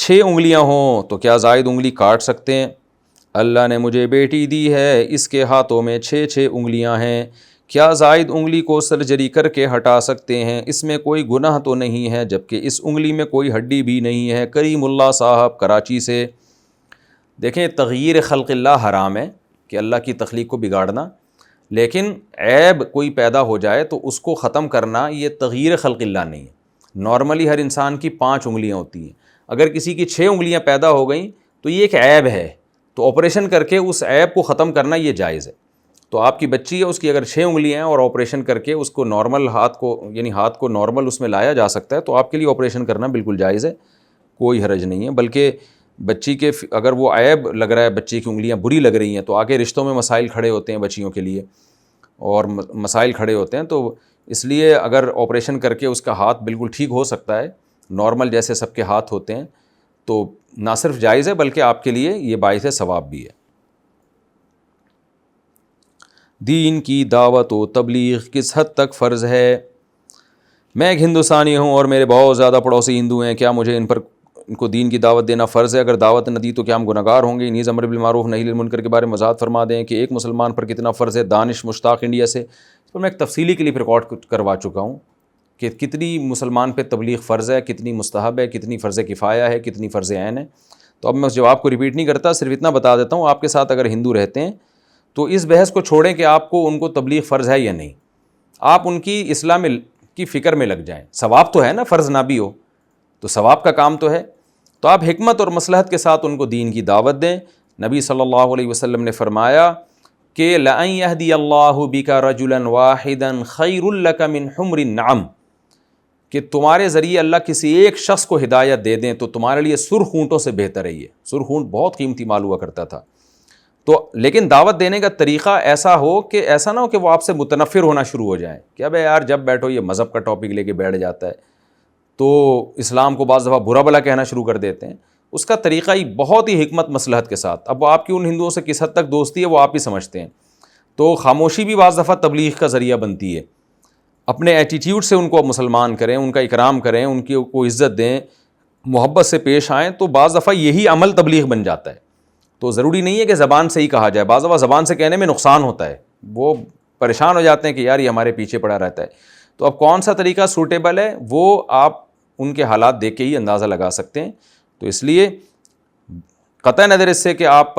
6 انگلیاں ہوں تو کیا زائد انگلی کاٹ سکتے ہیں؟ اللہ نے مجھے بیٹی دی ہے، اس کے ہاتھوں میں 6 انگلیاں ہیں، کیا زائد انگلی کو سرجری کر کے ہٹا سکتے ہیں؟ اس میں کوئی گناہ تو نہیں ہے، جبکہ اس انگلی میں کوئی ہڈی بھی نہیں ہے۔ کریم اللہ صاحب کراچی سے۔ دیکھیں، تغییر خلق اللہ حرام ہے کہ اللہ کی تخلیق کو بگاڑنا، لیکن عیب کوئی پیدا ہو جائے تو اس کو ختم کرنا یہ تغییر خلق اللہ نہیں ہے۔ نارملی ہر انسان کی 5 انگلیاں ہوتی ہیں، اگر کسی کی 6 انگلیاں پیدا ہو گئیں تو یہ ایک عیب ہے، تو آپریشن کر کے اس عیب کو ختم کرنا یہ جائز ہے۔ تو آپ کی بچی ہے، اس کی اگر 6 انگلیاں ہیں اور آپریشن کر کے اس کو نارمل ہاتھ کو نارمل اس میں لایا جا سکتا ہے، تو آپ کے لیے آپریشن کرنا بالکل جائز ہے، کوئی حرج نہیں ہے۔ بلکہ بچی کے اگر وہ عیب لگ رہا ہے، بچی کی انگلیاں بری لگ رہی ہیں، تو آگے رشتوں میں مسائل کھڑے ہوتے ہیں بچیوں کے لیے، اور مسائل کھڑے ہوتے ہیں، تو اس لیے اگر آپریشن کر کے اس کا ہاتھ بالکل ٹھیک ہو سکتا ہے، نارمل جیسے سب کے ہاتھ ہوتے ہیں، تو نہ صرف جائز ہے بلکہ آپ کے لیے یہ باعث ثواب بھی ہے۔ دین کی دعوت و تبلیغ کس حد تک فرض ہے؟ میں ایک ہندوستانی ہوں اور میرے بہت زیادہ پڑوسی ہندو ہیں، کیا مجھے ان کو دین کی دعوت دینا فرض ہے؟ اگر دعوت نہ دی تو کیا ہم گنہگار ہوں گے؟ نیز امر بالمعروف نہی عن المنکر کے بارے میں وضاحت فرما دیں کہ ایک مسلمان پر کتنا فرض ہے۔ دانش مشتاق انڈیا سے۔ اس پر میں ایک تفصیلی کلپ ریکارڈ کروا چکا ہوں کہ کتنی مسلمان پہ تبلیغ فرض ہے، کتنی مستحب ہے، کتنی فرض کفایہ ہے، کتنی فرض عین ہے۔ تو اب میں اس جواب کو ریپیٹ نہیں کرتا، صرف اتنا بتا دیتا ہوں، آپ کے ساتھ اگر ہندو رہتے ہیں تو اس بحث کو چھوڑیں کہ آپ کو ان کو تبلیغ فرض ہے یا نہیں، آپ ان کی اسلام کی فکر میں لگ جائیں۔ ثواب تو ہے نا، فرض نہ بھی ہو تو ثواب کا کام تو ہے، تو آپ حکمت اور مصلحت کے ساتھ ان کو دین کی دعوت دیں۔ نبی صلی اللہ علیہ وسلم نے فرمایا کہ لَأَن يَهْدِيَ اللَّهُ بِكَ رَجُلًا وَاحِدًا خَيْرٌ لَكَ مِنْ حُمْرِ النَّعَمِ، کہ تمہارے ذریعے اللہ کسی ایک شخص کو ہدایت دے دیں تو تمہارے لیے سرخ اونٹوں سے بہتر ہے۔ یہ سرخ اونٹ بہت قیمتی مال ہوا کرتا تھا۔ تو لیکن دعوت دینے کا طریقہ ایسا ہو کہ ایسا نہ ہو کہ وہ آپ سے متنفر ہونا شروع ہو جائیں کہ ابے یار جب بیٹھو یہ مذہب کا ٹاپک لے کے بیٹھ جاتا ہے، تو اسلام کو بعض دفعہ برا بھلا کہنا شروع کر دیتے ہیں۔ اس کا طریقہ ہی بہت ہی حکمت مصلحت کے ساتھ، اب وہ آپ کی ان ہندوؤں سے کس حد تک دوستی ہے وہ آپ ہی سمجھتے ہیں، تو خاموشی بھی بعض دفعہ تبلیغ کا ذریعہ بنتی ہے۔ اپنے ایٹیٹیوڈ سے ان کو مسلمان کریں، ان کا اکرام کریں، ان کی کو عزت دیں، محبت سے پیش آئیں، تو بعض دفعہ یہی عمل تبلیغ بن جاتا ہے۔ تو ضروری نہیں ہے کہ زبان سے ہی کہا جائے، بعض دفعہ زبان سے کہنے میں نقصان ہوتا ہے، وہ پریشان ہو جاتے ہیں کہ یار یہ ہمارے پیچھے پڑا رہتا ہے۔ تو اب کون سا طریقہ سوٹیبل ہے وہ آپ ان کے حالات دیکھ کے ہی اندازہ لگا سکتے ہیں۔ تو اس لیے قطع نظر اس سے کہ آپ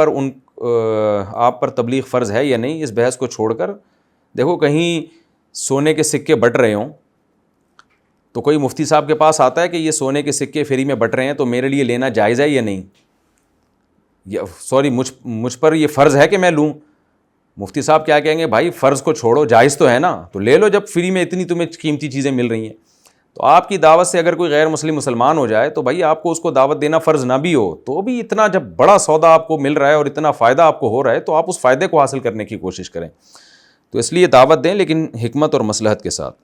پر تبلیغ فرض ہے یا نہیں، اس بحث کو چھوڑ کر دیکھو، کہیں سونے کے سکے بٹ رہے ہوں تو کوئی مفتی صاحب کے پاس آتا ہے کہ یہ سونے کے سکے فری میں بٹ رہے ہیں تو میرے لیے لینا جائز ہے یا نہیں، سوری مجھ پر یہ فرض ہے کہ میں لوں۔ مفتی صاحب کیا کہیں گے؟ بھائی فرض کو چھوڑو، جائز تو ہے نا، تو لے لو جب فری میں اتنی تمہیں قیمتی چیزیں مل رہی ہیں۔ تو آپ کی دعوت سے اگر کوئی غیر مسلمان ہو جائے تو بھائی آپ کو اس کو دعوت دینا فرض نہ بھی ہو تو بھی اتنا جب بڑا سودا آپ کو مل رہا ہے اور اتنا فائدہ آپ کو ہو رہا ہے تو آپ اس فائدے کو حاصل کرنے کی کوشش کریں۔ تو اس لیے دعوت دیں لیکن حکمت اور مصلحت کے ساتھ۔